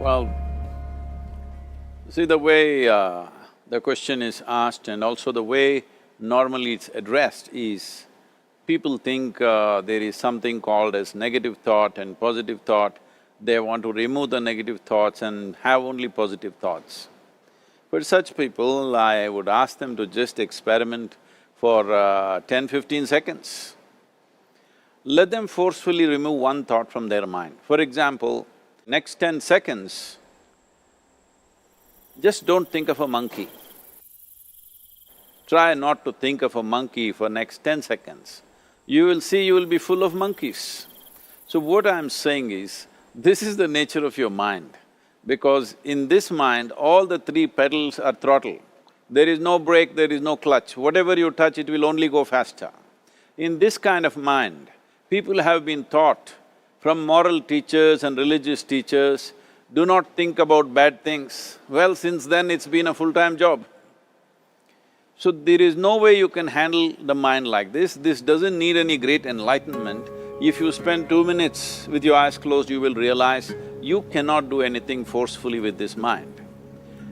Well, see the way the question is asked and also the way normally it's addressed is, people think there is something called as negative thought and positive thought. They want to remove the negative thoughts and have only positive thoughts. For such people, I would ask them to just experiment for 10-15 seconds. Let them forcefully remove one thought from their mind. For example, next 10 seconds, just don't think of a monkey. Try not to think of a monkey for next 10 seconds. You will see you will be full of monkeys. So what I'm saying is, this is the nature of your mind, because in this mind, all the three pedals are throttle. There is no brake, there is no clutch. Whatever you touch, it will only go faster. In this kind of mind, people have been taught from moral teachers and religious teachers, do not think about bad things. Well, since then it's been a full-time job. So there is no way you can handle the mind like this. This doesn't need any great enlightenment. If you spend 2 minutes with your eyes closed, you will realize you cannot do anything forcefully with this mind.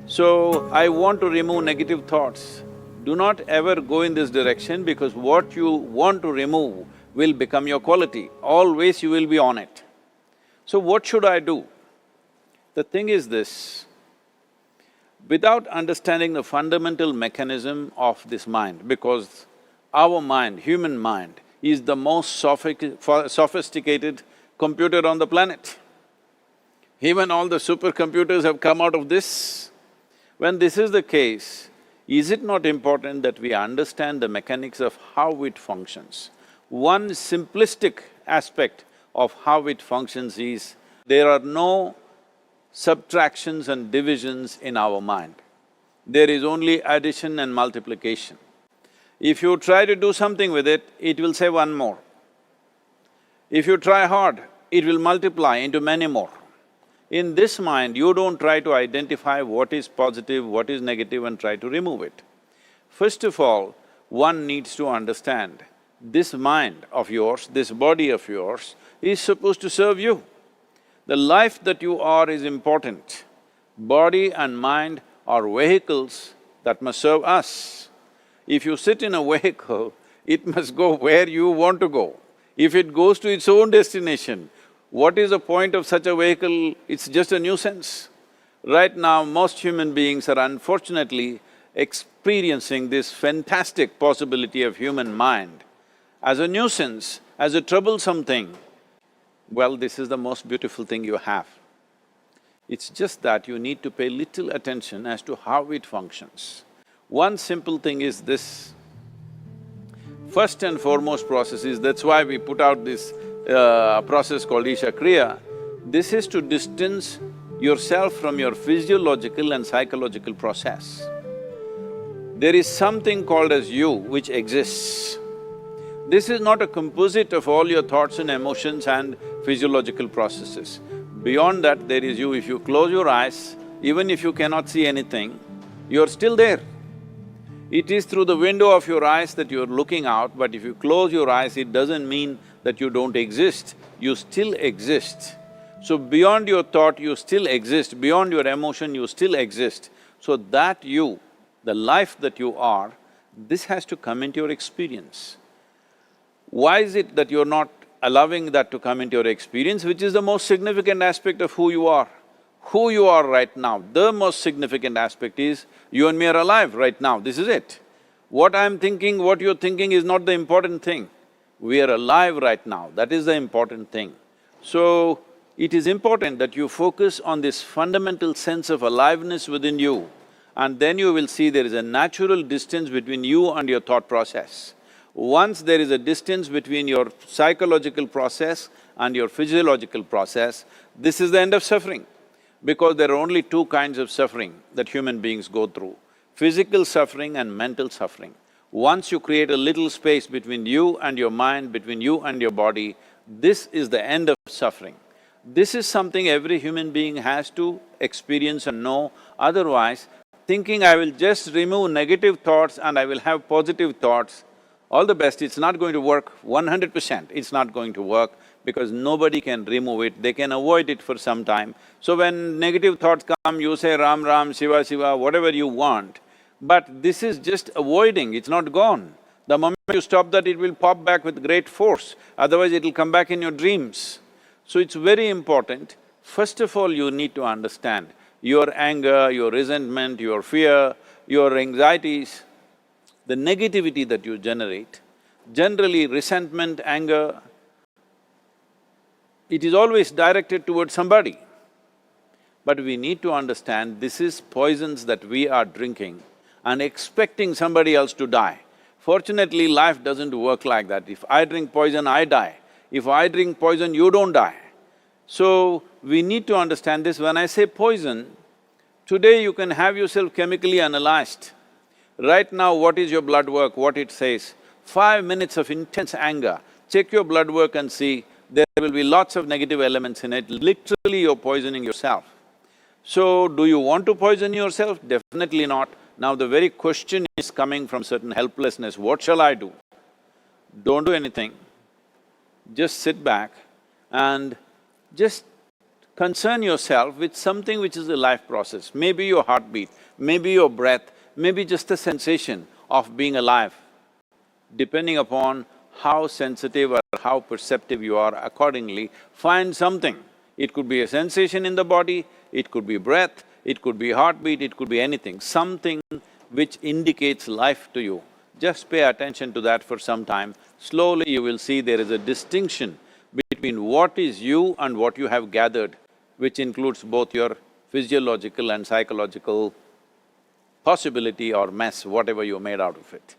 So, I want to remove negative thoughts. Do not ever go in this direction, because what you want to remove will become your quality. Always you will be on it. So what should I do? The thing is this, without understanding the fundamental mechanism of this mind, because our mind, human mind, is the most sophisticated computer on the planet. Even all the supercomputers have come out of this. When this is the case, is it not important that we understand the mechanics of how it functions? One simplistic aspect of how it functions is, there are no subtractions and divisions in our mind. There is only addition and multiplication. If you try to do something with it, it will say one more. If you try hard, it will multiply into many more. In this mind, you don't try to identify what is positive, what is negative and try to remove it. First of all, one needs to understand, this mind of yours, this body of yours is supposed to serve you. The life that you are is important. Body and mind are vehicles that must serve us. If you sit in a vehicle, it must go where you want to go. If it goes to its own destination, what is the point of such a vehicle? It's just a nuisance. Right now, most human beings are unfortunately experiencing this fantastic possibility of human mind as a nuisance, as a troublesome thing. Well, this is the most beautiful thing you have. It's just that you need to pay little attention as to how it functions. One simple thing is this. First and foremost process is, that's why we put out this process called Isha Kriya. This is to distance yourself from your physiological and psychological process. There is something called as you which exists. This is not a composite of all your thoughts and emotions and physiological processes. Beyond that, there is you. If you close your eyes, even if you cannot see anything, you're still there. It is through the window of your eyes that you're looking out, but if you close your eyes, it doesn't mean that you don't exist, you still exist. So beyond your thought, you still exist, beyond your emotion, you still exist. So that you, the life that you are, this has to come into your experience. Why is it that you're not allowing that to come into your experience, which is the most significant aspect of who you are? Who you are right now, the most significant aspect is, you and me are alive right now, this is it. What I'm thinking, what you're thinking is not the important thing. We are alive right now, that is the important thing. So, it is important that you focus on this fundamental sense of aliveness within you, and then you will see there is a natural distance between you and your thought process. Once there is a distance between your psychological process and your physiological process, this is the end of suffering. Because there are only two kinds of suffering that human beings go through, physical suffering and mental suffering. Once you create a little space between you and your mind, between you and your body, this is the end of suffering. This is something every human being has to experience and know, otherwise thinking I will just remove negative thoughts and I will have positive thoughts, all the best, it's not going to work 100%, it's not going to work, because nobody can remove it, they can avoid it for some time. So when negative thoughts come, you say Ram Ram, Shiva Shiva, whatever you want, but this is just avoiding, it's not gone. The moment you stop that, it will pop back with great force, otherwise it'll come back in your dreams. So it's very important, first of all you need to understand your anger, your resentment, your fear, your anxieties, the negativity that you generate. Generally resentment, anger, it is always directed towards somebody. But we need to understand this is poisons that we are drinking and expecting somebody else to die. Fortunately, life doesn't work like that. If I drink poison, I die. If I drink poison, you don't die. So, we need to understand this. When I say poison, today you can have yourself chemically analyzed. Right now, what is your blood work, what it says? 5 minutes of intense anger, check your blood work and see, there will be lots of negative elements in it, literally you're poisoning yourself. So, do you want to poison yourself? Definitely not. Now the very question is coming from certain helplessness, what shall I do? Don't do anything, just sit back and just concern yourself with something which is a life process. Maybe your heartbeat, maybe your breath, maybe just the sensation of being alive. Depending upon how sensitive or how perceptive you are, accordingly, find something. It could be a sensation in the body, it could be breath, it could be heartbeat, it could be anything, something which indicates life to you. Just pay attention to that for some time. Slowly you will see there is a distinction between what is you and what you have gathered, which includes both your physiological and psychological possibility or mess, whatever you made out of it.